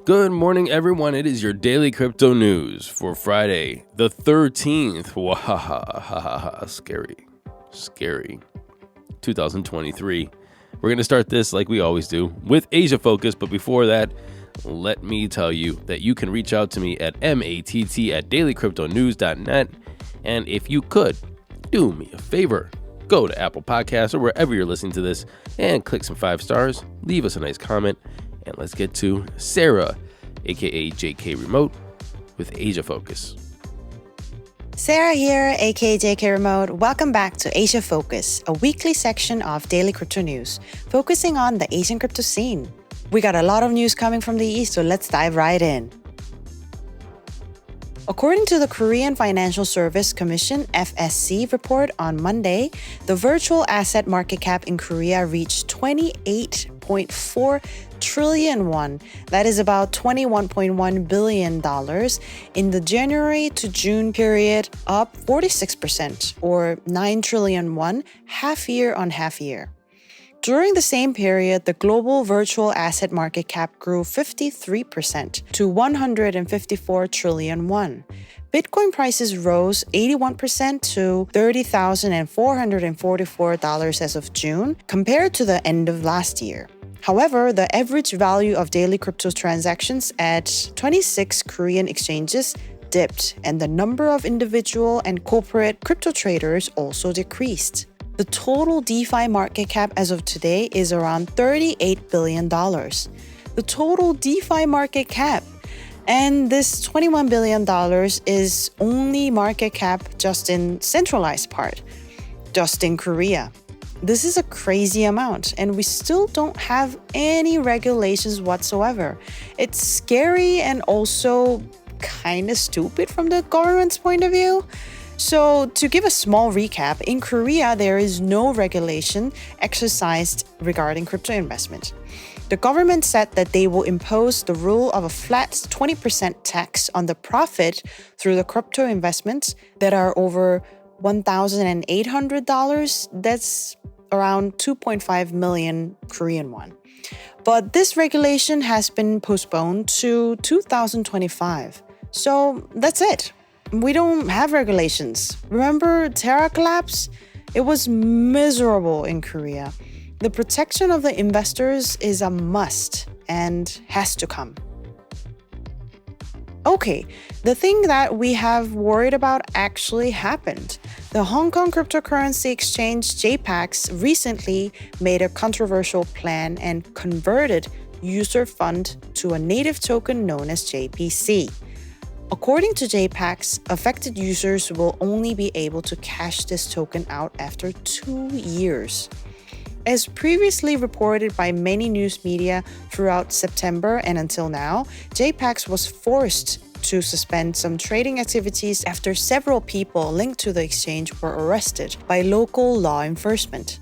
Good morning, everyone. It is your daily crypto news for Friday, the 13th. Wahaha, scary. 2023. We're going to start this like we always do with Asia Focus. But before that, let me tell you that you can reach out to me at matt@dailycryptonews.net. And if you could, do me a favor. Go to Apple Podcasts or wherever you're listening to this and click some 5 stars. Leave us a nice comment. And let's get to Sarah, aka JK Remote, with Asia Focus. Sarah here, aka JK Remote. Welcome back to Asia Focus, a weekly section of daily crypto news, focusing on the Asian crypto scene. We got a lot of news coming from the East, so let's dive right in. According to the Korean Financial Service Commission (FSC) report on Monday, the virtual asset market cap in Korea reached 28.4 trillion won, that is about $21.1 billion, in the January to June period, up 46%, or 9 trillion won, half year on half year. During the same period, the global virtual asset market cap grew 53% to 154 trillion won. Bitcoin prices rose 81% to $30,444 as of June, compared to the end of last year. However, the average value of daily crypto transactions at 26 Korean exchanges dipped, and the number of individual and corporate crypto traders also decreased. The total DeFi market cap as of today is around $38 billion. The total DeFi market cap. And this $21 billion is only market cap just in centralized part, just in Korea. This is a crazy amount, and we still don't have any regulations whatsoever. It's scary and also kind of stupid from the government's point of view. So, to give a small recap, in Korea, there is no regulation exercised regarding crypto investment. The government said that they will impose the rule of a flat 20% tax on the profit through the crypto investments that are over $1,800. That's around 2.5 million Korean won. But this regulation has been postponed to 2025. So, that's it. We don't have regulations. Remember Terra collapse? It was miserable in Korea. The protection of the investors is a must and has to come. Okay, the thing that we have worried about actually happened. The Hong Kong cryptocurrency exchange JPEX recently made a controversial plan and converted user fund to a native token known as JPC. According to JPEX, affected users will only be able to cash this token out after 2 years. As previously reported by many news media throughout September and until now, JPEX was forced to suspend some trading activities after several people linked to the exchange were arrested by local law enforcement.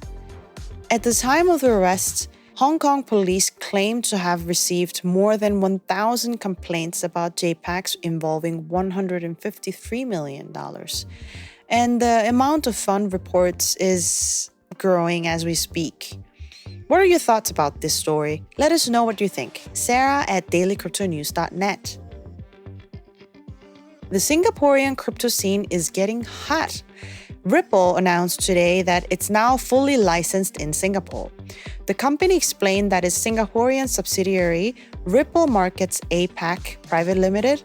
At the time of the arrest, Hong Kong police claimed to have received more than 1,000 complaints about JPEX involving $153 million. And the amount of fund reports is growing as we speak. What are your thoughts about this story? Let us know what you think. Sarah@dailycryptonews.net. The Singaporean crypto scene is getting hot. Ripple announced today that it's now fully licensed in Singapore. The company explained that its Singaporean subsidiary, Ripple Markets APAC Private Limited,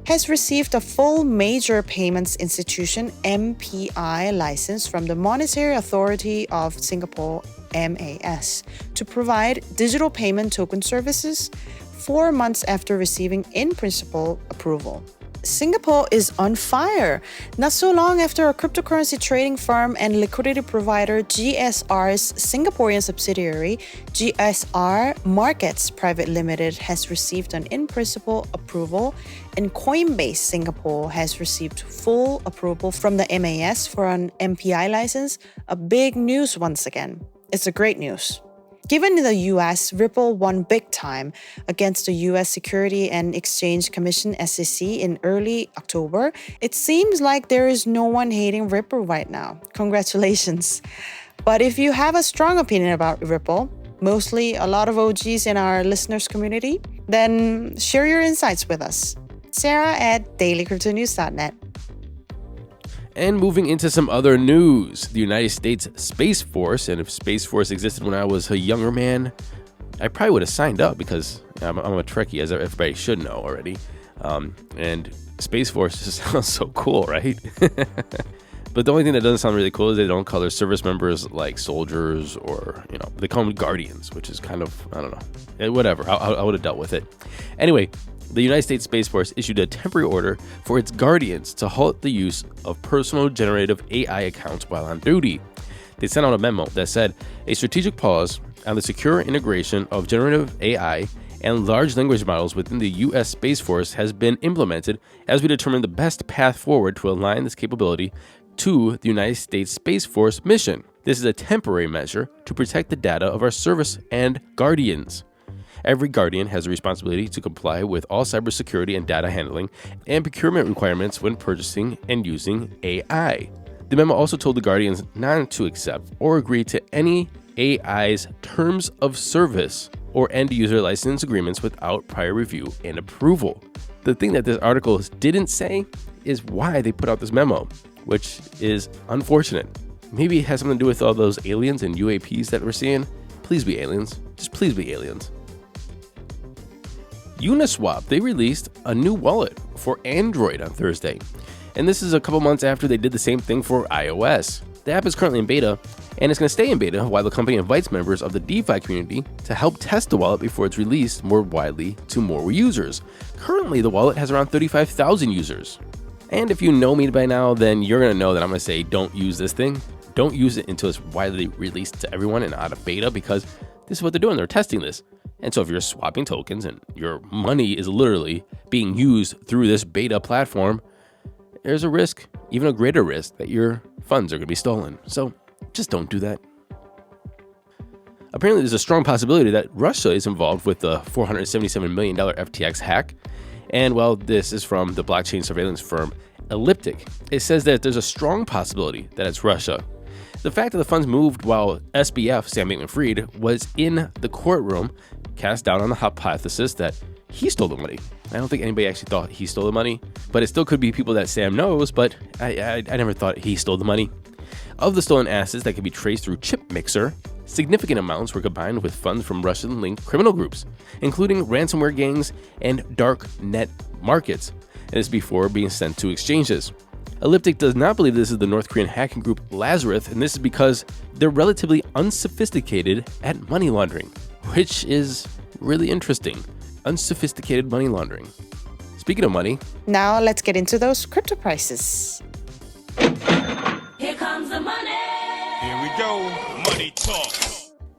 has received a full Major Payments Institution (MPI) license from the Monetary Authority of Singapore (MAS) to provide digital payment token services 4 months after receiving in-principle approval. Singapore is on fire. Not so long after a cryptocurrency trading firm and liquidity provider GSR's Singaporean subsidiary, GSR Markets Private Limited, has received an in-principle approval, and Coinbase Singapore has received full approval from the MAS for an MPI license. A big news once again. It's a great news. Given in the US, Ripple won big time against the US Security and Exchange Commission (SEC) in early October, it seems like there is no one hating Ripple right now. Congratulations. But if you have a strong opinion about Ripple, mostly a lot of OGs in our listeners community, then share your insights with us. Sarah at dailycryptonews.net. And moving into some other news, the United States Space Force, and if Space Force existed when I was a younger man, I probably would have signed up because I'm a Trekkie, as everybody should know already. And Space Force just sounds so cool, right? But the only thing that doesn't sound really cool is they don't call their service members like soldiers, or, they call them guardians, which is kind of, I don't know, whatever. I would have dealt with it. Anyway, the United States Space Force issued a temporary order for its guardians to halt the use of personal generative AI accounts while on duty. They sent out a memo that said a strategic pause on the secure integration of generative AI and large language models within the U.S. Space Force has been implemented as we determine the best path forward to align this capability to the United States Space Force mission. This is a temporary measure to protect the data of our service and guardians. Every guardian has a responsibility to comply with all cybersecurity and data handling and procurement requirements when purchasing and using AI. The memo also told the guardians not to accept or agree to any AI's terms of service or end-user license agreements without prior review and approval. The thing that this article didn't say is why they put out this memo, which is unfortunate. Maybe it has something to do with all those aliens and UAPs that we're seeing. Please be aliens. Just please be aliens. Uniswap, they released a new wallet for Android on Thursday. And this is a couple months after they did the same thing for iOS. The app is currently in beta, and it's going to stay in beta while the company invites members of the DeFi community to help test the wallet before it's released more widely to more users. Currently, the wallet has around 35,000 users. And if you know me by now, then you're going to know that I'm going to say don't use this thing. Don't use it until it's widely released to everyone and out of beta, because this is what they're doing. They're testing this. And so if you're swapping tokens and your money is literally being used through this beta platform, there's a risk, even a greater risk, that your funds are going to be stolen. So just don't do that. Apparently, there's a strong possibility that Russia is involved with the $477 million FTX hack. And while this is from the blockchain surveillance firm Elliptic, it says that there's a strong possibility that it's Russia. The fact that the funds moved while SBF, Sam Bankman-Fried, was in the courtroom cast doubt on the hypothesis that he stole the money. I don't think anybody actually thought he stole the money, but it still could be people that Sam knows, but I never thought he stole the money. Of the stolen assets that could be traced through Chip Mixer, significant amounts were combined with funds from Russian-linked criminal groups, including ransomware gangs and dark net markets, and this before being sent to exchanges. Elliptic does not believe this is the North Korean hacking group Lazarus, and this is because they're relatively unsophisticated at money laundering, which is really interesting. Unsophisticated money laundering. Speaking of money, now let's get into those crypto prices. Here comes the money. Here we go. Money talk.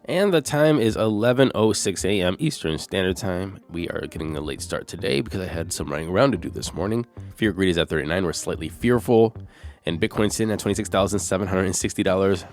and the time is 11:06 a.m. Eastern Standard Time. We are getting a late start today because I had some running around to do this morning. Fear Greed is at 39. We're slightly fearful. And Bitcoin's sitting at $26,760.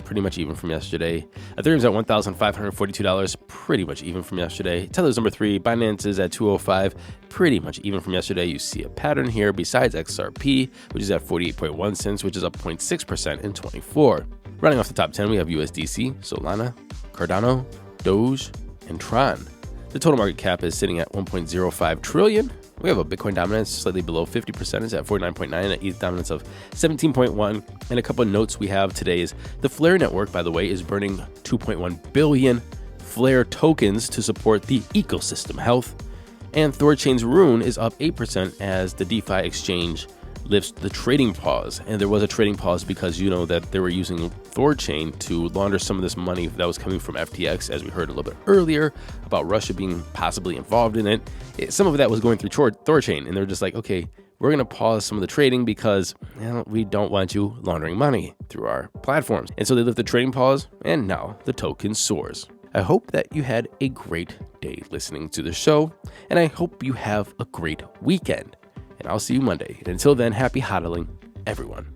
Pretty much even from yesterday. Ethereum's at $1,542, pretty much even from yesterday. Tether's number 3, Binance is at 205, pretty much even from yesterday. You see a pattern here besides XRP, which is at 48.1 cents, which is up 0.6% in 24. Running off the top 10, we have USDC, Solana, Cardano, Doge, and Tron. The total market cap is sitting at 1.05 trillion. We have a Bitcoin dominance slightly below 50%. It's at 49.9, an ETH dominance of 17.1. And a couple of notes we have today is the Flare network, by the way, is burning 2.1 billion Flare tokens to support the ecosystem health. And Thorchain's Rune is up 8% as the DeFi exchange lifts the trading pause. And there was a trading pause because you know that they were using Thorchain to launder some of this money that was coming from FTX, as we heard a little bit earlier about Russia being possibly involved in it. Some of that was going through Thorchain, and they're just like, okay, we're going to pause some of the trading because we don't want you laundering money through our platforms. And so they lift the trading pause, and now the token soars. I hope that you had a great day listening to the show, and I hope you have a great weekend. And I'll see you Monday. And until then, happy hodling, everyone.